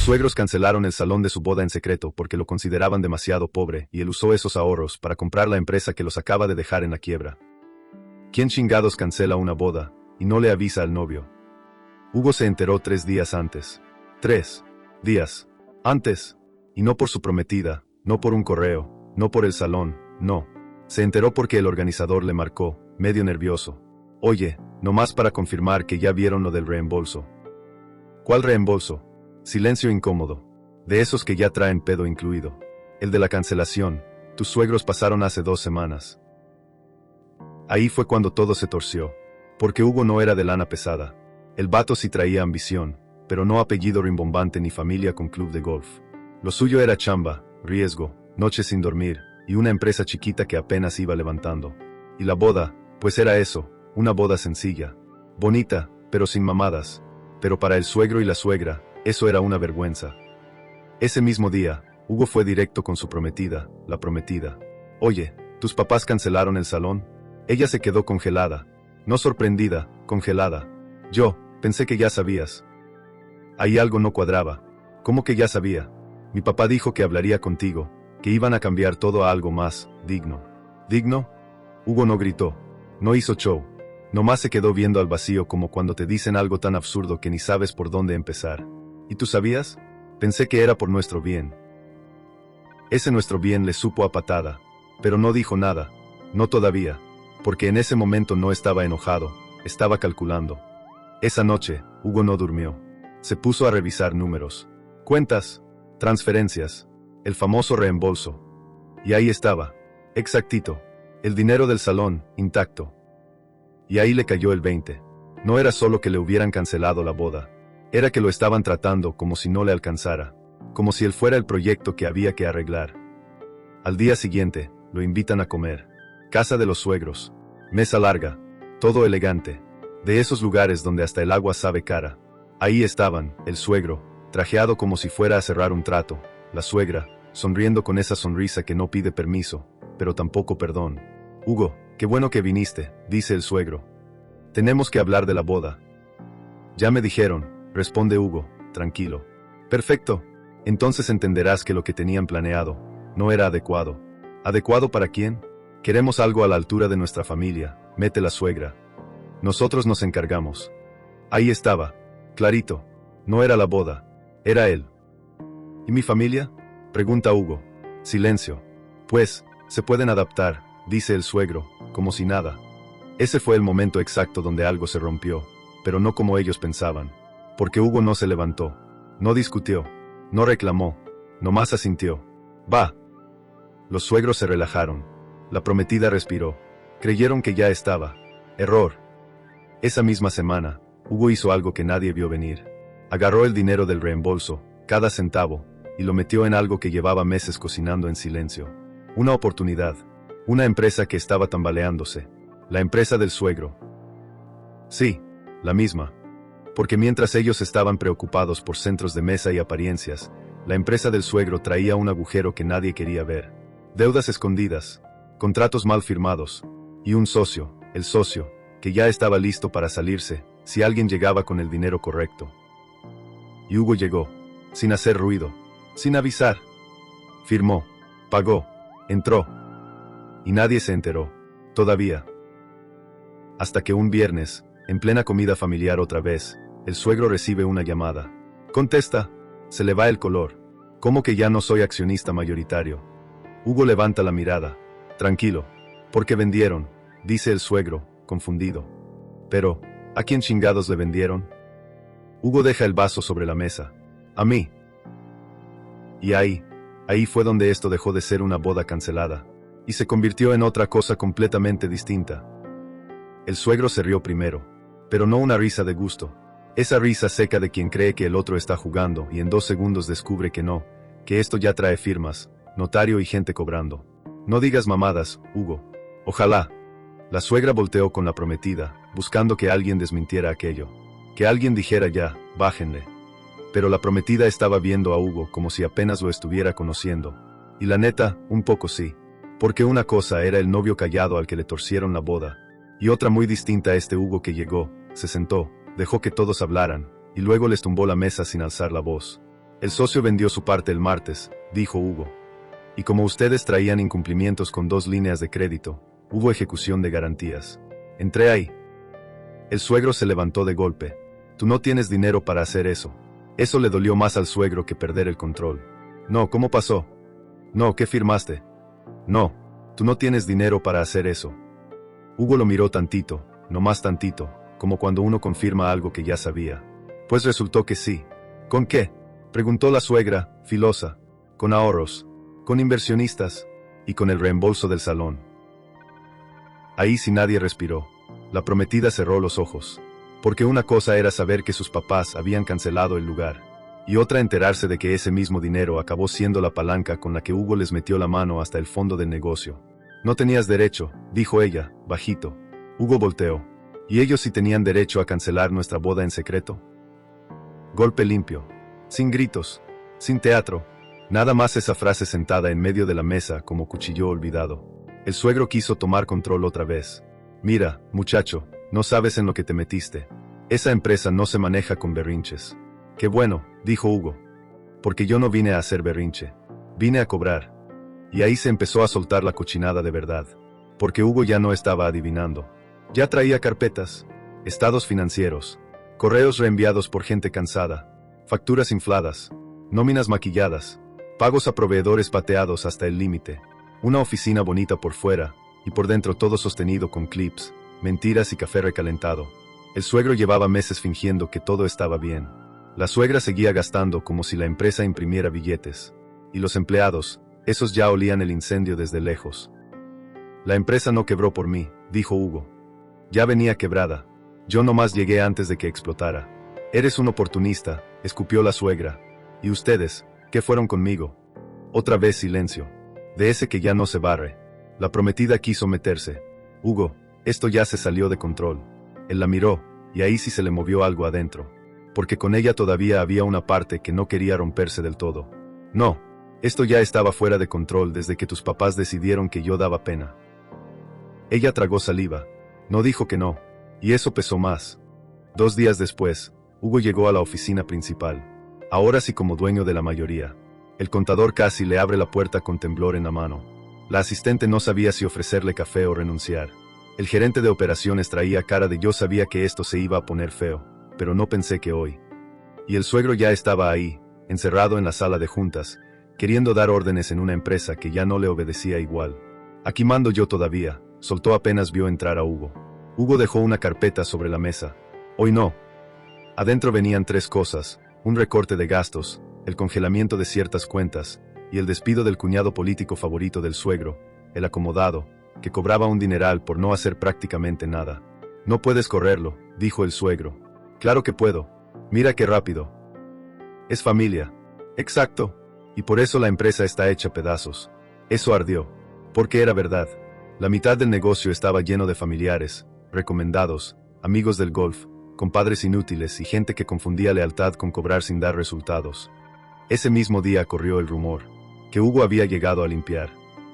suegros cancelaron el salón de su boda en secreto porque lo consideraban demasiado pobre y él usó esos ahorros para comprar la empresa que los acaba de dejar en la quiebra. ¿Quién chingados cancela una boda y no le avisa al novio? Hugo se enteró 3 días antes. 3 días antes. Y no por su prometida, no por un correo, no por el salón, no. Se enteró porque el organizador le marcó, medio nervioso. Oye, nomás para confirmar que ya vieron lo del reembolso. ¿Cuál reembolso? Silencio incómodo. De esos que ya traen pedo incluido. El de la cancelación. Tus suegros pasaron hace 2 semanas. Ahí fue cuando todo se torció. Porque Hugo no era de lana pesada. El vato sí traía ambición, pero no apellido rimbombante ni familia con club de golf. Lo suyo era chamba, riesgo, noches sin dormir, y una empresa chiquita que apenas iba levantando. Y la boda, pues era eso, una boda sencilla. Bonita, pero sin mamadas. Pero para el suegro y la suegra, eso era una vergüenza. Ese mismo día, Hugo fue directo con su prometida, la prometida. Oye, ¿tus papás cancelaron el salón? Ella se quedó congelada. No sorprendida, congelada. Yo, pensé que ya sabías. Ahí algo no cuadraba. ¿Cómo que ya sabía? Mi papá dijo que hablaría contigo, que iban a cambiar todo a algo más digno. ¿Digno? Hugo no gritó. No hizo show. Nomás se quedó viendo al vacío como cuando te dicen algo tan absurdo que ni sabes por dónde empezar. ¿Y tú sabías? Pensé que era por nuestro bien. Ese nuestro bien le supo a patada. Pero no dijo nada. No todavía. Porque en ese momento no estaba enojado. Estaba calculando. Esa noche, Hugo no durmió. Se puso a revisar números. Cuentas. Transferencias. El famoso reembolso. Y ahí estaba. Exactito. El dinero del salón, intacto. Y ahí le cayó el 20. No era solo que le hubieran cancelado la boda. Era que lo estaban tratando como si no le alcanzara. Como si él fuera el proyecto que había que arreglar. Al día siguiente, lo invitan a comer. Casa de los suegros. Mesa larga. Todo elegante. De esos lugares donde hasta el agua sabe cara. Ahí estaban, el suegro, trajeado como si fuera a cerrar un trato, la suegra, sonriendo con esa sonrisa que no pide permiso, pero tampoco perdón. Hugo, qué bueno que viniste, dice el suegro. Tenemos que hablar de la boda. Ya me dijeron, responde Hugo, tranquilo. Perfecto. Entonces entenderás que lo que tenían planeado no era adecuado. ¿Adecuado para quién? Queremos algo a la altura de nuestra familia, mete la suegra. Nosotros nos encargamos. Ahí estaba, clarito. No era la boda, era él. ¿Y mi familia? Pregunta Hugo. Silencio. Pues, se pueden adaptar, dice el suegro, como si nada. Ese fue el momento exacto donde algo se rompió, pero no como ellos pensaban. Porque Hugo no se levantó, no discutió, no reclamó, nomás asintió. Va. Los suegros se relajaron. La prometida respiró. Creyeron que ya estaba. Error. Esa misma semana, Hugo hizo algo que nadie vio venir. Agarró el dinero del reembolso, cada centavo, y lo metió en algo que llevaba meses cocinando en silencio. Una oportunidad. Una empresa que estaba tambaleándose. La empresa del suegro. Sí, la misma. Porque mientras ellos estaban preocupados por centros de mesa y apariencias, la empresa del suegro traía un agujero que nadie quería ver. Deudas escondidas, contratos mal firmados, y un socio, el socio, que ya estaba listo para salirse, si alguien llegaba con el dinero correcto. Y Hugo llegó, sin hacer ruido, sin avisar. Firmó, pagó, entró. Y nadie se enteró, todavía. Hasta que un viernes, en plena comida familiar otra vez, el suegro recibe una llamada. Contesta, se le va el color. ¿Cómo que ya no soy accionista mayoritario? Hugo levanta la mirada. Tranquilo, porque vendieron, dice el suegro, confundido. Pero, ¿a quién chingados le vendieron? Hugo deja el vaso sobre la mesa. A mí. Y ahí fue donde esto dejó de ser una boda cancelada, y se convirtió en otra cosa completamente distinta. El suegro se rió primero, pero no una risa de gusto. Esa risa seca de quien cree que el otro está jugando y en 2 segundos descubre que no, que esto ya trae firmas, notario y gente cobrando. No digas mamadas, Hugo. Ojalá. La suegra volteó con la prometida, buscando que alguien desmintiera aquello. Que alguien dijera ya, bájenle. Pero la prometida estaba viendo a Hugo como si apenas lo estuviera conociendo. Y la neta, un poco sí. Porque una cosa era el novio callado al que le torcieron la boda. Y otra muy distinta a este Hugo que llegó, se sentó, dejó que todos hablaran, y luego les tumbó la mesa sin alzar la voz. El socio vendió su parte el martes, dijo Hugo. Y como ustedes traían incumplimientos con 2 líneas de crédito, hubo ejecución de garantías. Entré ahí. El suegro se levantó de golpe. Tú no tienes dinero para hacer eso. Eso le dolió más al suegro que perder el control. No, ¿cómo pasó? No, ¿qué firmaste? No, tú no tienes dinero para hacer eso. Hugo lo miró tantito, nomás tantito, como cuando uno confirma algo que ya sabía. Pues resultó que sí. ¿Con qué? Preguntó la suegra, filosa. Con ahorros, con inversionistas, y con el reembolso del salón. Ahí sí nadie respiró. La prometida cerró los ojos. Porque una cosa era saber que sus papás habían cancelado el lugar, y otra enterarse de que ese mismo dinero acabó siendo la palanca con la que Hugo les metió la mano hasta el fondo del negocio. No tenías derecho, dijo ella, bajito. Hugo volteó. ¿Y ellos sí tenían derecho a cancelar nuestra boda en secreto? Golpe limpio. Sin gritos. Sin teatro. Nada más esa frase sentada en medio de la mesa como cuchillo olvidado. El suegro quiso tomar control otra vez. Mira, muchacho, no sabes en lo que te metiste. Esa empresa no se maneja con berrinches. Qué bueno, dijo Hugo. Porque yo no vine a hacer berrinche. Vine a cobrar. Y ahí se empezó a soltar la cochinada de verdad. Porque Hugo ya no estaba adivinando. Ya traía carpetas, estados financieros, correos reenviados por gente cansada, facturas infladas, nóminas maquilladas, pagos a proveedores pateados hasta el límite, una oficina bonita por fuera, y por dentro todo sostenido con clips, mentiras y café recalentado. El suegro llevaba meses fingiendo que todo estaba bien. La suegra seguía gastando como si la empresa imprimiera billetes. Y los empleados, esos ya olían el incendio desde lejos. La empresa no quebró por mí, dijo Hugo. Ya venía quebrada. Yo nomás llegué antes de que explotara. Eres un oportunista, escupió la suegra. ¿Y ustedes, qué fueron conmigo? Otra vez silencio. De ese que ya no se barre. La prometida quiso meterse. Hugo, esto ya se salió de control. Él la miró, y ahí sí se le movió algo adentro. Porque con ella todavía había una parte que no quería romperse del todo. No, esto ya estaba fuera de control desde que tus papás decidieron que yo daba pena. Ella tragó saliva. No dijo que no, y eso pesó más. 2 días después, Hugo llegó a la oficina principal. Ahora sí como dueño de la mayoría. El contador casi le abre la puerta con temblor en la mano. La asistente no sabía si ofrecerle café o renunciar. El gerente de operaciones traía cara de yo sabía que esto se iba a poner feo, pero no pensé que hoy. Y el suegro ya estaba ahí, encerrado en la sala de juntas, queriendo dar órdenes en una empresa que ya no le obedecía igual. Aquí mando yo todavía, soltó apenas vio entrar a Hugo. Hugo dejó una carpeta sobre la mesa. Hoy no. Adentro venían 3 cosas, un recorte de gastos, el congelamiento de ciertas cuentas, y el despido del cuñado político favorito del suegro, el acomodado, que cobraba un dineral por no hacer prácticamente nada. No puedes correrlo, dijo el suegro. Claro que puedo. Mira qué rápido. Es familia. Exacto. Y por eso la empresa está hecha pedazos. Eso ardió. Porque era verdad. La mitad del negocio estaba lleno de familiares, recomendados, amigos del golf, compadres inútiles y gente que confundía lealtad con cobrar sin dar resultados. Ese mismo día corrió el rumor, que Hugo había llegado a limpiar,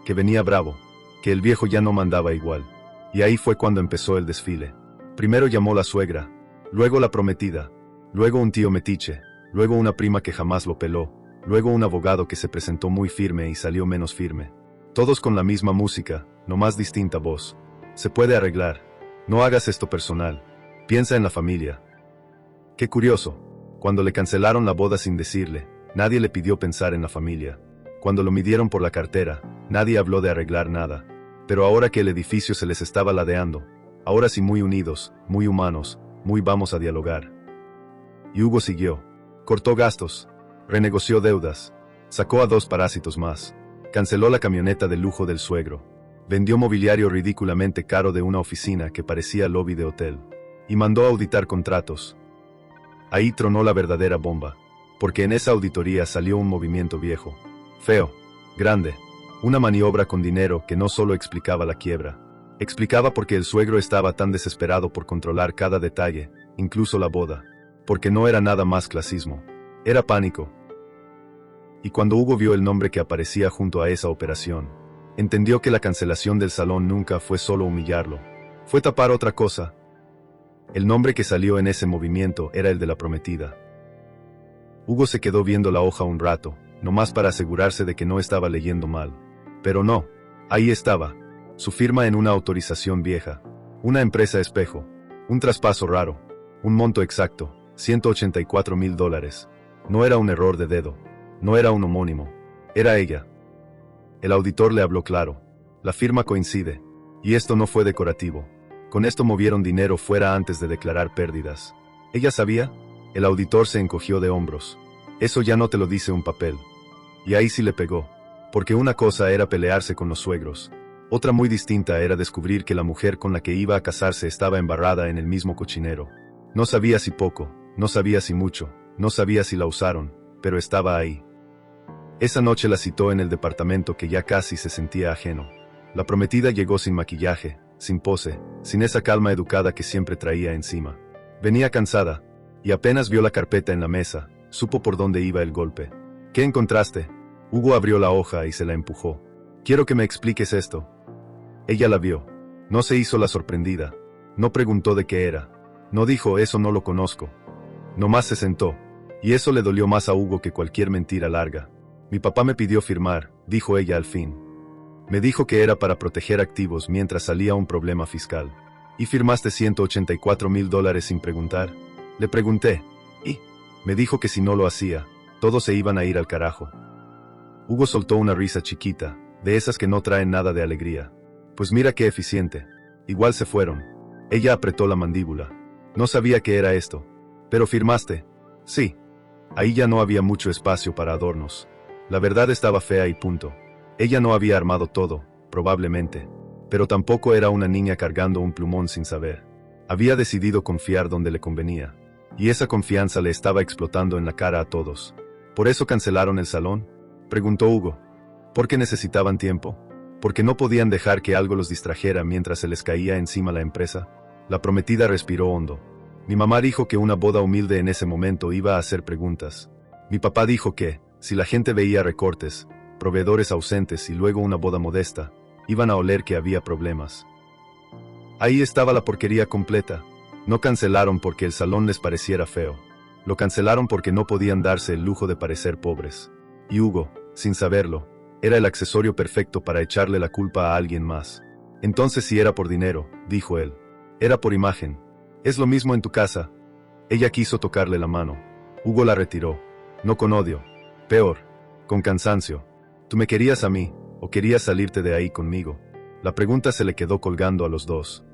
que venía bravo, que el viejo ya no mandaba igual. Y ahí fue cuando empezó el desfile. Primero llamó la suegra, luego la prometida, luego un tío metiche, luego una prima que jamás lo peló, luego un abogado que se presentó muy firme y salió menos firme. Todos con la misma música, nomás distinta voz. Se puede arreglar. No hagas esto personal. Piensa en la familia. Qué curioso. Cuando le cancelaron la boda sin decirle, nadie le pidió pensar en la familia. Cuando lo midieron por la cartera, nadie habló de arreglar nada. Pero ahora que el edificio se les estaba ladeando, ahora sí muy unidos, muy humanos, muy vamos a dialogar. Y Hugo siguió. Cortó gastos. Renegoció deudas. Sacó a 2 parásitos más. Canceló la camioneta de lujo del suegro. Vendió mobiliario ridículamente caro de una oficina que parecía lobby de hotel. Y mandó a auditar contratos. Ahí tronó la verdadera bomba. Porque en esa auditoría salió un movimiento viejo. Feo. Grande. Una maniobra con dinero que no solo explicaba la quiebra. Explicaba por qué el suegro estaba tan desesperado por controlar cada detalle, incluso la boda. Porque no era nada más clasismo. Era pánico. Y cuando Hugo vio el nombre que aparecía junto a esa operación, entendió que la cancelación del salón nunca fue solo humillarlo. Fue tapar otra cosa. El nombre que salió en ese movimiento era el de la prometida. Hugo se quedó viendo la hoja un rato, nomás para asegurarse de que no estaba leyendo mal. Pero no. Ahí estaba. Su firma en una autorización vieja. Una empresa espejo. Un traspaso raro. Un monto exacto. $184,000. No era un error de dedo. No era un homónimo. Era ella. El auditor le habló claro. La firma coincide. Y esto no fue decorativo. Con esto movieron dinero fuera antes de declarar pérdidas. ¿Ella sabía? El auditor se encogió de hombros. Eso ya no te lo dice un papel. Y ahí sí le pegó. Porque una cosa era pelearse con los suegros. Otra muy distinta era descubrir que la mujer con la que iba a casarse estaba embarrada en el mismo cochinero. No sabía si poco, no sabía si mucho, no sabía si la usaron, pero estaba ahí. Esa noche la citó en el departamento que ya casi se sentía ajeno. La prometida llegó sin maquillaje, sin pose, sin esa calma educada que siempre traía encima. Venía cansada, y apenas vio la carpeta en la mesa, supo por dónde iba el golpe. ¿Qué encontraste? Hugo abrió la hoja y se la empujó. Quiero que me expliques esto. Ella la vio. No se hizo la sorprendida. No preguntó de qué era. No dijo eso no lo conozco. Nomás se sentó. Y eso le dolió más a Hugo que cualquier mentira larga. Mi papá me pidió firmar, dijo ella al fin. Me dijo que era para proteger activos mientras salía un problema fiscal. ¿Y firmaste $184,000 sin preguntar? Le pregunté. ¿Y? Me dijo que si no lo hacía, todos se iban a ir al carajo. Hugo soltó una risa chiquita, de esas que no traen nada de alegría. Pues mira qué eficiente. Igual se fueron. Ella apretó la mandíbula. No sabía qué era esto. ¿Pero firmaste? Sí. Ahí ya no había mucho espacio para adornos. La verdad estaba fea y punto. Ella no había armado todo, probablemente. Pero tampoco era una niña cargando un plumón sin saber. Había decidido confiar donde le convenía. Y esa confianza le estaba explotando en la cara a todos. ¿Por eso cancelaron el salón?, preguntó Hugo. ¿Por qué necesitaban tiempo? ¿Porque no podían dejar que algo los distrajera mientras se les caía encima la empresa? La prometida respiró hondo. Mi mamá dijo que una boda humilde en ese momento iba a hacer preguntas. Mi papá dijo que, si la gente veía recortes, proveedores ausentes y luego una boda modesta, iban a oler que había problemas. Ahí estaba la porquería completa. No cancelaron porque el salón les pareciera feo. Lo cancelaron porque no podían darse el lujo de parecer pobres. Y Hugo, sin saberlo, era el accesorio perfecto para echarle la culpa a alguien más. Entonces si era por dinero, dijo él. Era por imagen. Es lo mismo en tu casa. Ella quiso tocarle la mano. Hugo la retiró. No con odio. Peor. Con cansancio. ¿Tú me querías a mí, o querías salirte de ahí conmigo? La pregunta se le quedó colgando a los dos.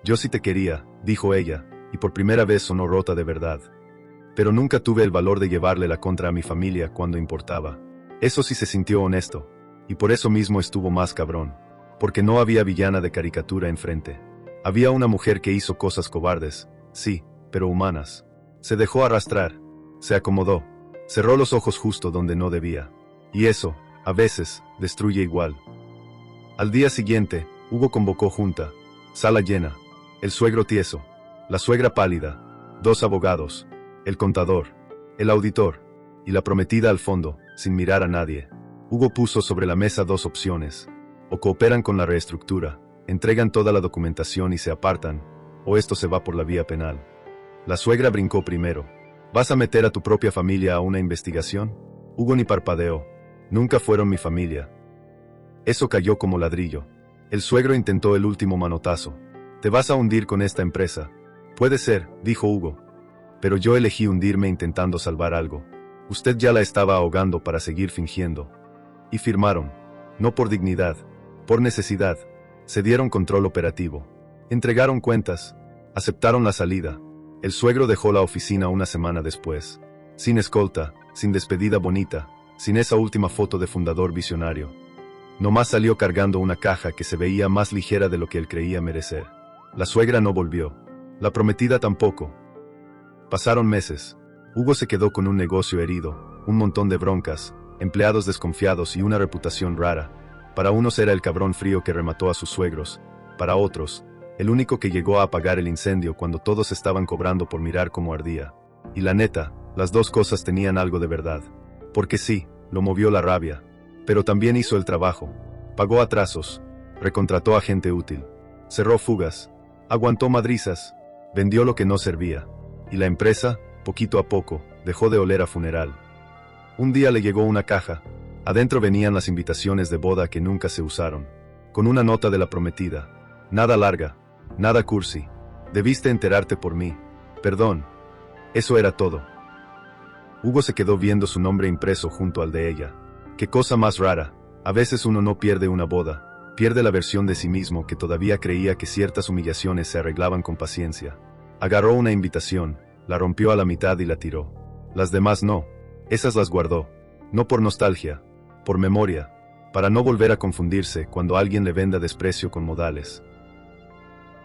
Yo sí te quería, dijo ella, y por primera vez sonó rota de verdad. Pero nunca tuve el valor de llevarle la contra a mi familia cuando importaba. Eso sí se sintió honesto, y por eso mismo estuvo más cabrón. Porque no había villana de caricatura enfrente. Había una mujer que hizo cosas cobardes, sí, pero humanas. Se dejó arrastrar, se acomodó, cerró los ojos justo donde no debía. Y eso, a veces, destruye igual. Al día siguiente, Hugo convocó junta, sala llena, el suegro tieso, la suegra pálida, 2 abogados, el contador, el auditor, y la prometida al fondo, sin mirar a nadie. Hugo puso sobre la mesa 2 opciones. O cooperan con la reestructura, entregan toda la documentación y se apartan, o esto se va por la vía penal. La suegra brincó primero. ¿Vas a meter a tu propia familia a una investigación? Hugo ni parpadeó. Nunca fueron mi familia. Eso cayó como ladrillo. El suegro intentó el último manotazo. Te vas a hundir con esta empresa. Puede ser, dijo Hugo. Pero yo elegí hundirme intentando salvar algo. Usted ya la estaba ahogando para seguir fingiendo. Y firmaron. No por dignidad, por necesidad. Se dieron control operativo. Entregaron cuentas. Aceptaron la salida. El suegro dejó la oficina una semana después. Sin escolta, sin despedida bonita, sin esa última foto de fundador visionario. Nomás salió cargando una caja que se veía más ligera de lo que él creía merecer. La suegra no volvió. La prometida tampoco. Pasaron meses. Hugo se quedó con un negocio herido, un montón de broncas, empleados desconfiados y una reputación rara. Para unos era el cabrón frío que remató a sus suegros. Para otros, el único que llegó a apagar el incendio cuando todos estaban cobrando por mirar cómo ardía. Y la neta, las dos cosas tenían algo de verdad. Porque sí, lo movió la rabia. Pero también hizo el trabajo. Pagó atrasos. Recontrató a gente útil. Cerró fugas. Aguantó madrizas. Vendió lo que no servía. Y la empresa, poquito a poco, dejó de oler a funeral. Un día le llegó una caja. Adentro venían las invitaciones de boda que nunca se usaron, con una nota de la prometida. Nada larga, nada cursi. Debiste enterarte por mí. Perdón. Eso era todo. Hugo se quedó viendo su nombre impreso junto al de ella. Qué cosa más rara. A veces uno no pierde una boda, pierde la versión de sí mismo que todavía creía que ciertas humillaciones se arreglaban con paciencia. Agarró una invitación, la rompió a la mitad y la tiró. Las demás no. Esas las guardó. No por nostalgia, por memoria, para no volver a confundirse cuando alguien le venda desprecio con modales.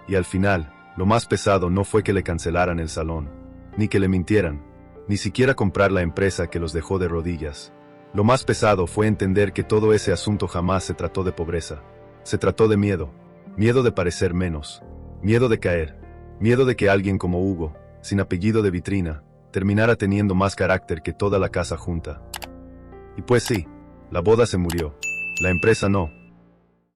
Y al final, lo más pesado no fue que le cancelaran el salón, ni que le mintieran, ni siquiera comprar la empresa que los dejó de rodillas. Lo más pesado fue entender que todo ese asunto jamás se trató de pobreza. Se trató de miedo. Miedo de parecer menos. Miedo de caer. Miedo de que alguien como Hugo, sin apellido de vitrina, terminara teniendo más carácter que toda la casa junta. Y pues sí, la boda se murió. La empresa no.